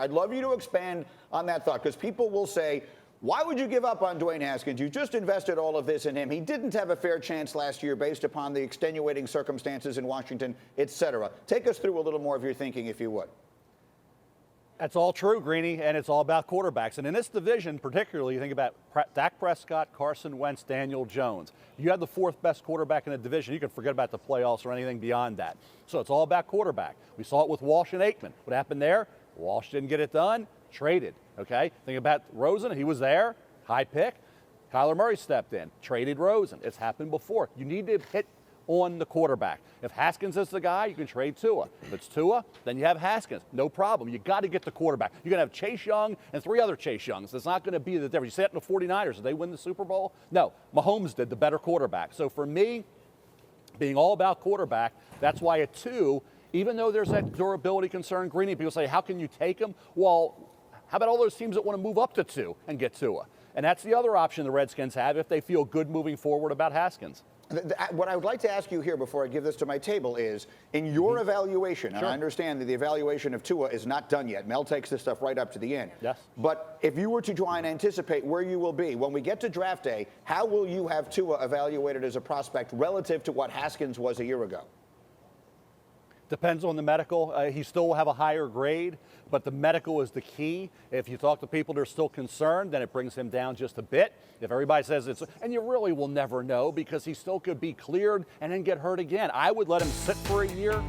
I'd love you to expand on that thought, because people will say, why would you give up on Dwayne Haskins? You just invested all of this in him. He didn't have a fair chance last year based upon the extenuating circumstances in Washington, et cetera. Take us through a little more of your thinking, if you would. That's all true, Greeny, and it's all about quarterbacks. And in this division, particularly, you think about Dak Prescott, Carson Wentz, Daniel Jones. You have the fourth best quarterback in the division. You can forget about the playoffs or anything beyond that. So it's all about quarterback. We saw it with Walsh and Aikman. What happened there? Walsh didn't get it done, traded, okay? Think about Rosen. He was there, high pick. Kyler Murray stepped in, traded Rosen. It's happened before. You need to hit on the quarterback. If Haskins is the guy, you can trade Tua. If it's Tua, then you have Haskins. No problem. You got to get the quarterback. You're going to have Chase Young and 3 other Chase Youngs. It's not going to be the difference. You say it in the 49ers. Did they win the Super Bowl? No. Mahomes did, the better quarterback. So for me, being all about quarterback, that's why at 2, even though there's that durability concern, Greeny, people say, how can you take him? Well, how about all those teams that want to move up to 2 and get Tua? And that's the other option the Redskins have if they feel good moving forward about Haskins. What I would like to ask you here before I give this to my table is, in your evaluation, and I understand that the evaluation of Tua is not done yet. Mel takes this stuff right up to the end. Yes. But if you were to try and anticipate where you will be, when we get to draft day, how will you have Tua evaluated as a prospect relative to what Haskins was a year ago? Depends on the medical. He still will have a higher grade, but the medical is the key. If you talk to people that are still concerned, then it brings him down just a bit. If everybody says it's, and you really will never know because he still could be cleared and then get hurt again. I would let him sit for a year,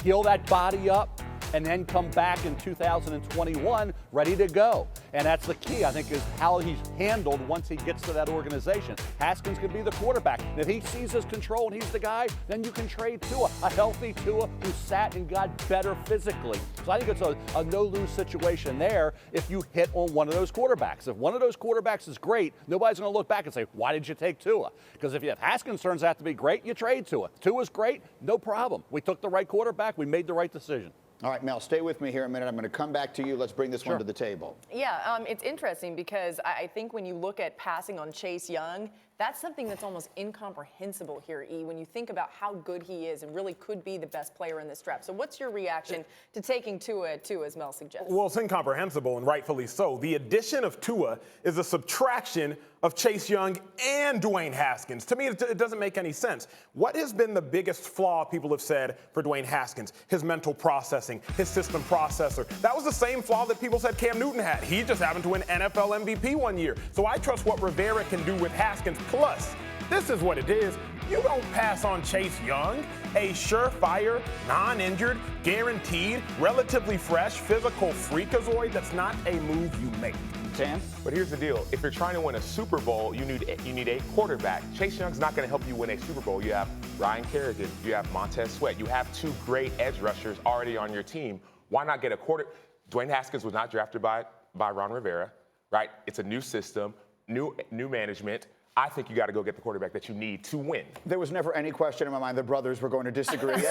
heal that body up, and then come back in 2021 ready to go. And that's the key, I think, is how he's handled once he gets to that organization. Haskins could be the quarterback. And if he sees his control and he's the guy, then you can trade Tua, a healthy Tua who sat and got better physically. So I think it's a no-lose situation there if you hit on one of those quarterbacks. If one of those quarterbacks is great, nobody's going to look back and say, why did you take Tua? Because if Haskins turns out to be great, you trade Tua. Tua's great, no problem. We took the right quarterback. We made the right decision. All right, Mel, stay with me here a minute. I'm going to come back to you. Let's bring this one to the table. Yeah, it's interesting because I think when you look at passing on Chase Young, that's something that's almost incomprehensible here, E, when you think about how good he is and really could be the best player in this draft. So what's your reaction to taking Tua at 2, as Mel suggests? Well, it's incomprehensible, and rightfully so. The addition of Tua is a subtraction of Chase Young and Dwayne Haskins. To me, it doesn't make any sense. What has been the biggest flaw people have said for Dwayne Haskins? His mental processing, his system processor. That was the same flaw that people said Cam Newton had. He just happened to win NFL MVP one year. So I trust what Rivera can do with Haskins. Plus, this is what it is. You don't pass on Chase Young, a surefire, non-injured, guaranteed, relatively fresh, physical freakazoid. That's not a move you make. Sam? But here's the deal. If you're trying to win a Super Bowl, you need a quarterback. Chase Young's not going to help you win a Super Bowl. You have Ryan Kerrigan. You have Montez Sweat. You have 2 great edge rushers already on your team. Why not get a quarter? Dwayne Haskins was not drafted by Ron Rivera, right? It's a new system, new management. I think you got to go get the quarterback that you need to win. There was never any question in my mind the brothers were going to disagree. Okay.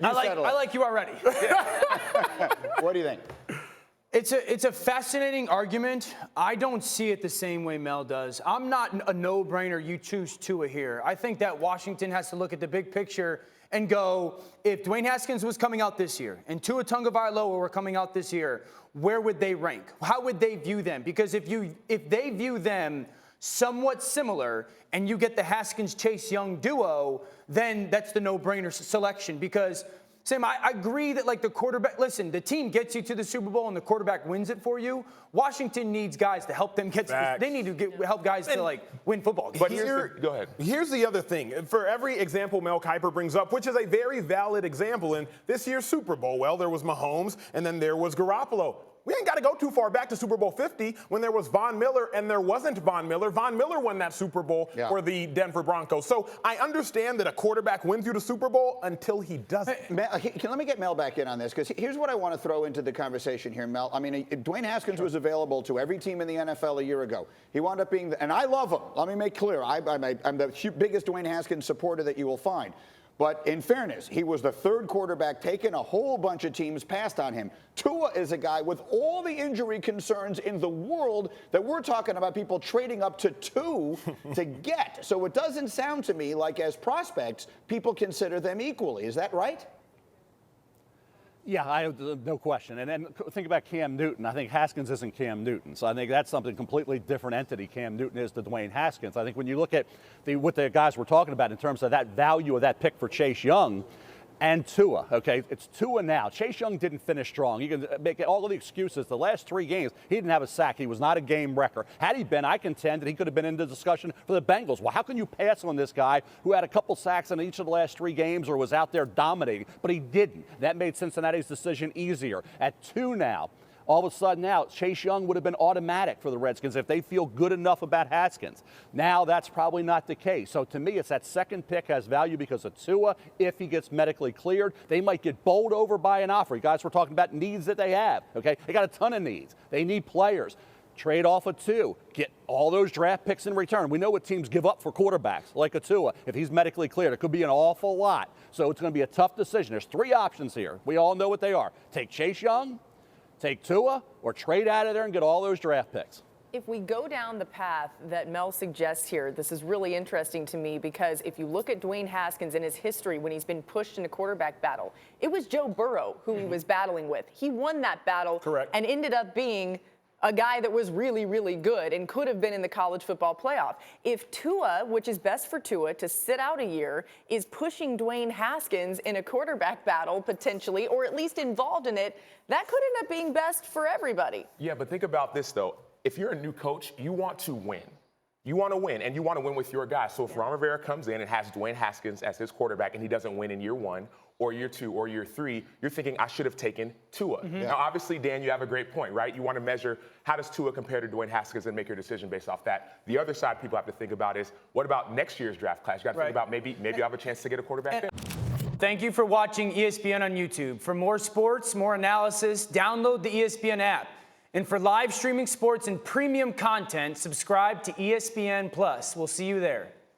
I like you already. What do you think? It's a fascinating argument. I don't see it the same way Mel does. I'm not a no-brainer. You choose Tua here. I think that Washington has to look at the big picture and go, if Dwayne Haskins was coming out this year and Tua Tagovailoa were coming out this year, where would they rank? How would they view them? Because if they view them somewhat similar and you get the Haskins-Chase Young duo, then that's the no-brainer selection. Because Sam, I agree that, like, the quarterback, listen, the team gets you to the Super Bowl and the quarterback wins it for you. Washington needs guys to help them get to they need to help guys to, like, win football games. But go ahead. Here's the other thing. For every example Mel Kiper brings up, which is a very valid example in this year's Super Bowl, well, there was Mahomes and then there was Garoppolo. We ain't got to go too far back to Super Bowl 50 when there was Von Miller and there wasn't Von Miller. Von Miller won that Super Bowl for the Denver Broncos. So I understand that a quarterback wins you the Super Bowl until he doesn't. Let me get Mel back in on this, because here's what I want to throw into the conversation here, Mel. I mean, Dwayne Haskins was available to every team in the NFL a year ago. He wound up being, and I love him. Let me make clear, I'm the biggest Dwayne Haskins supporter that you will find. But in fairness, he was the 3rd quarterback taken. A whole bunch of teams passed on him. Tua is a guy with all the injury concerns in the world that we're talking about people trading up to 2 to get. So it doesn't sound to me like as prospects, people consider them equally. Is that right? Yeah, no question. And then think about Cam Newton. I think Haskins isn't Cam Newton. So I think that's something completely different entity Cam Newton is to Dwayne Haskins. I think when you look at what the guys were talking about in terms of that value of that pick for Chase Young and Tua, okay? It's Tua now. Chase Young didn't finish strong. You can make all of the excuses. The last 3 games, he didn't have a sack. He was not a game wrecker. Had he been, I contend that he could have been in the discussion for the Bengals. Well, how can you pass on this guy who had a couple sacks in each of the last 3 games or was out there dominating? But he didn't. That made Cincinnati's decision easier. At 2 now, all of a sudden now, Chase Young would have been automatic for the Redskins if they feel good enough about Haskins. Now that's probably not the case. So to me, it's that second pick has value because of Tua. If he gets medically cleared, they might get bowled over by an offer. You guys were talking about needs that they have, okay? They got a ton of needs. They need players. Trade off a 2. Get all those draft picks in return. We know what teams give up for quarterbacks, like a Tua. If he's medically cleared, it could be an awful lot. So it's going to be a tough decision. There's 3 options here. We all know what they are. Take Chase Young, take Tua, or trade out of there and get all those draft picks. If we go down the path that Mel suggests here, this is really interesting to me because if you look at Dwayne Haskins and his history when he's been pushed in a quarterback battle, it was Joe Burrow who he was battling with. He won that battle. Correct. And ended up being a guy that was really, really good and could have been in the college football playoff. If Tua, which is best for Tua, to sit out a year, is pushing Dwayne Haskins in a quarterback battle potentially, or at least involved in it, that could end up being best for everybody. Yeah, but think about this, though. If you're a new coach, you want to win. You want to win, and you want to win with your guys. So if Ron Rivera comes in and has Dwayne Haskins as his quarterback and he doesn't win in year 1 or year 2 or year 3, you're thinking, I should have taken Tua. Now, obviously, Dan, you have a great point, right? You want to measure how does Tua compare to Dwayne Haskins and make your decision based off that. The other side people have to think about is, what about next year's draft class? You got to think about maybe I have a chance to get a quarterback there. Thank you for watching ESPN on YouTube. For more sports, more analysis, download the ESPN app. And for live streaming sports and premium content, subscribe to ESPN+. We'll see you there.